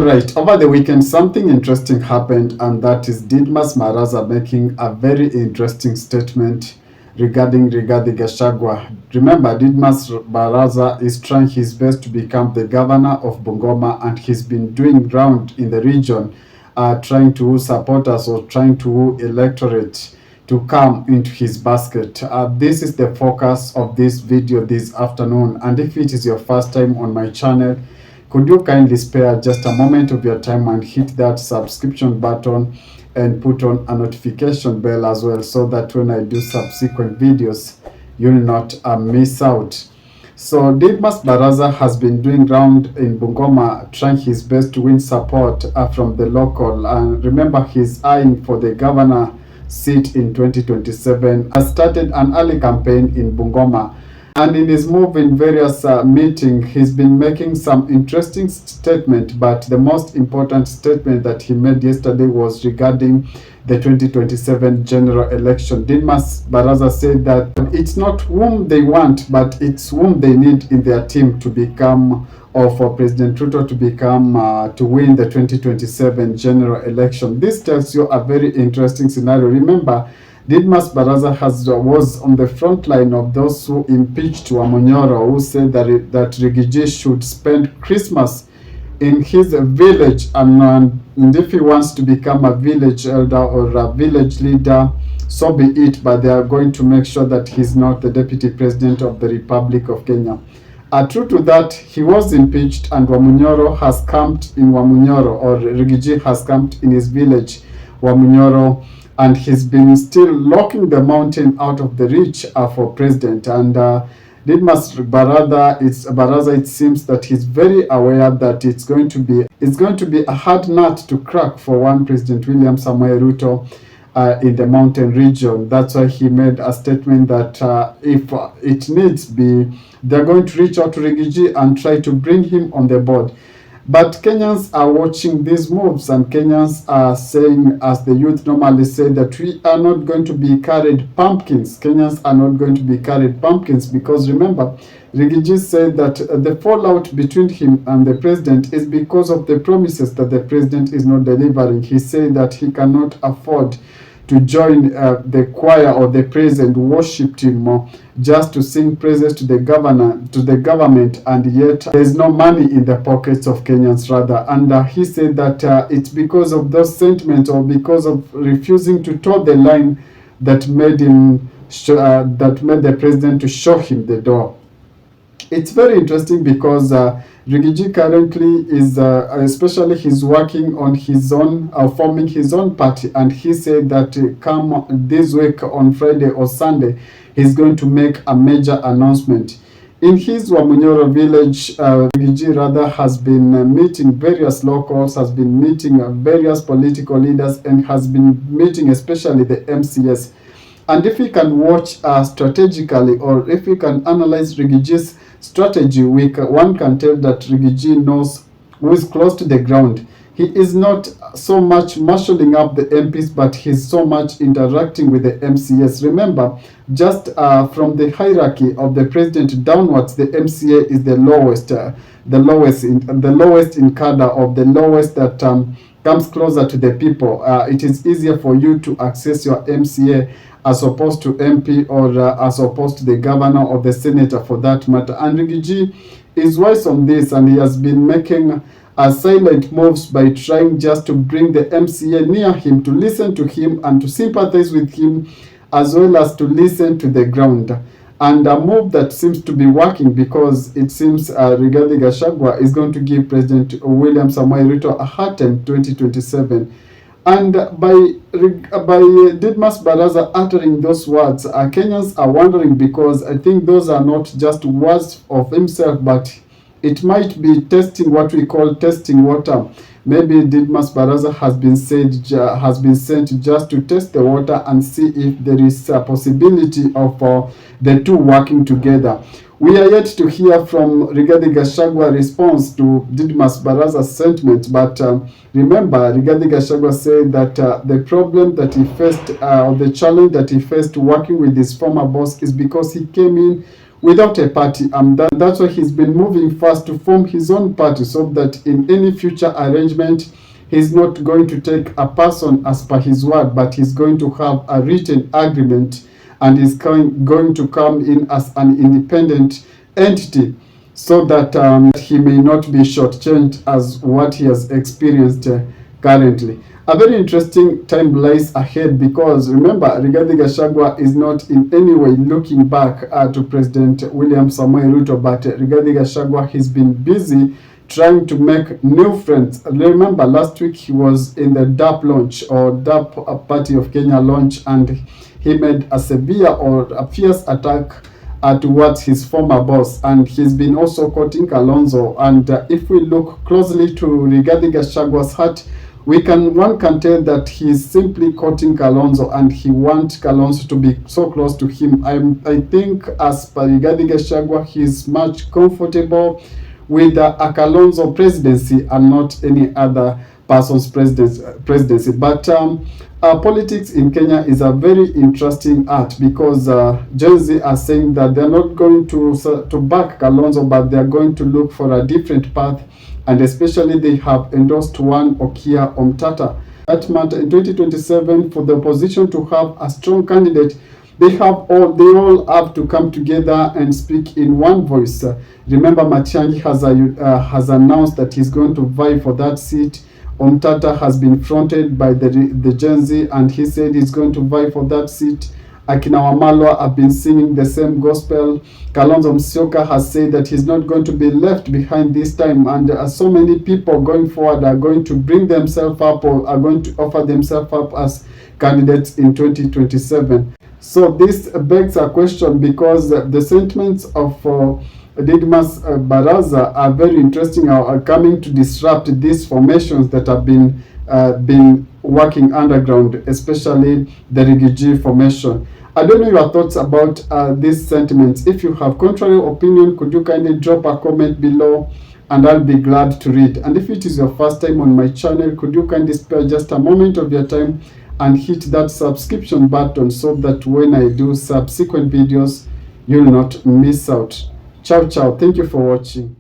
Alright, over the weekend something interesting happened, and that is Didmas Baraza making a very interesting statement regarding Rigathi Gachagua. Remember, Didmas Baraza is trying his best to become the governor of Bungoma, and he's been doing round in the region, trying to woo supporters or trying to woo electorate to come into his basket. This is the focus of this video this afternoon, and if it is your first time on my channel, could you kindly spare just a moment of your time and hit that subscription button and put on a notification bell as well, so that when I do subsequent videos, you'll not miss out. So Didmas Baraza has been doing round in Bungoma, trying his best to win support from the local. And remember, he's eyeing for the governor seat in 2027. Has started an early campaign in Bungoma. And in his move in various meetings, he's been making some interesting statement, but the most important statement that he made yesterday was regarding the 2027 general election. Didmas Baraza said that it's not whom they want, but it's whom they need in their team to become, or for President Ruto to become, to win the 2027 general election. This tells you a very interesting scenario. Remember, Didmas Baraza was on the front line of those who impeached Wamunyoro, who said that Rigiji should spend Christmas in his village, and if he wants to become a village elder or a village leader, so be it, but they are going to make sure that he's not the deputy president of the Republic of Kenya. True to that, he was impeached, and Wamunyoro has camped in Wamunyoro, or Rigiji has camped in his village, Wamunyoro, and he's been still locking the mountain out of the reach for president. And Didmas Baraza, it seems that he's very aware that it's going to be a hard nut to crack for one President William Samoei Ruto in the mountain region. That's why he made a statement that if it needs be, they're going to reach out to Rigiji and try to bring him on the board. But Kenyans are watching these moves, and Kenyans are saying, as the youth normally say, that we are not going to be carried pumpkins. Kenyans are not going to be carried pumpkins, because remember, Rigiji said that the fallout between him and the president is because of the promises that the president is not delivering. He said that he cannot afford to join the choir or the praise and worship team just to sing praises to the government, and yet there's no money in the pockets of Kenyans rather. And he said that it's because of those sentiments, or because of refusing to toe the line, that made the president to show him the door. It's very interesting because Rigiji currently is, especially he's working on his own, forming his own party, and he said that come this week on Friday or Sunday, he's going to make a major announcement. In his Wamunyoro village, Rigiji rather has been meeting various locals, has been meeting various political leaders, and has been meeting especially the MCS. And if we can watch strategically, or if we can analyze Rigiji's strategy, one can tell that Rigiji knows who is close to the ground. He is not so much marshalling up the MPs, but he's so much interacting with the MCS. Remember, just from the hierarchy of the president downwards, the MCA is the lowest in cadre, of the lowest that comes closer to the people. It is easier for you to access your MCA as opposed to MP, or as opposed to the governor or the senator for that matter. And Rigiji is wise on this, and he has been making silent moves by trying just to bring the MCA near him, to listen to him and to sympathize with him, as well as to listen to the ground. And a move that seems to be working, because it seems Rigathi Gachagua is going to give President William Samoei Ruto a hard time 2027. And by Didmas Baraza uttering those words, Kenyans are wondering, because I think those are not just words of himself, but it might be testing, what we call testing water. Maybe Didmas Baraza has been sent just to test the water and see if there is a possibility of the two working together. We are yet to hear from Rigathi Gachagua's response to Didmus Baraza's sentiment, but remember, Rigathi Gachagua said that the problem that he faced, or the challenge that he faced working with his former boss is because he came in without a party, and that's why he's been moving fast to form his own party, so that in any future arrangement, he's not going to take a person as per his word, but he's going to have a written agreement, and is going to come in as an independent entity, so that he may not be shortchanged as what he has experienced currently. A very interesting time lies ahead, because remember, Rigathi Gachagua is not in any way looking back to President William Samoei Ruto, but Rigathi Gachagua has been busy trying to make new friends. Remember, last week he was in the DAP launch, or DAP Party of Kenya launch, and he made a severe or a fierce attack towards his former boss, and he's been also quoting Kalonzo. And if we look closely to Rigathi Gachagua's heart, one can tell that he's simply quoting Kalonzo, and he wants Kalonzo to be so close to him. I think, as per Rigathi Gachagua, he's much comfortable with a Kalonzo presidency and not any other person's presidency. But politics in Kenya is a very interesting art, because Gen Z are saying that they're not going to back Kalonzo, but they're going to look for a different path, and especially they have endorsed one Okia Omtata. That matter in 2027, for the opposition to have a strong candidate, they all have to come together and speak in one voice. Remember, Matiang'i has announced that he's going to vie for that seat. Omtata has been fronted by the Gen Z, and he said he's going to vie for that seat. Akina Wamalwa have been singing the same gospel. Kalonzo Musyoka has said that he's not going to be left behind this time, and so many people going forward are going to bring themselves up, or are going to offer themselves up as candidates in 2027. So this begs a question, because the sentiments of Didmus Baraza are very interesting, are coming to disrupt these formations that have been working underground, especially the Rigiji formation. I don't know your thoughts about these sentiments. If you have contrary opinion, could you kindly drop a comment below, and I'll be glad to read. And if it is your first time on my channel, could you kindly spare just a moment of your time and hit that subscription button, so that when I do subsequent videos, you'll not miss out. Ciao, ciao. Thank you for watching.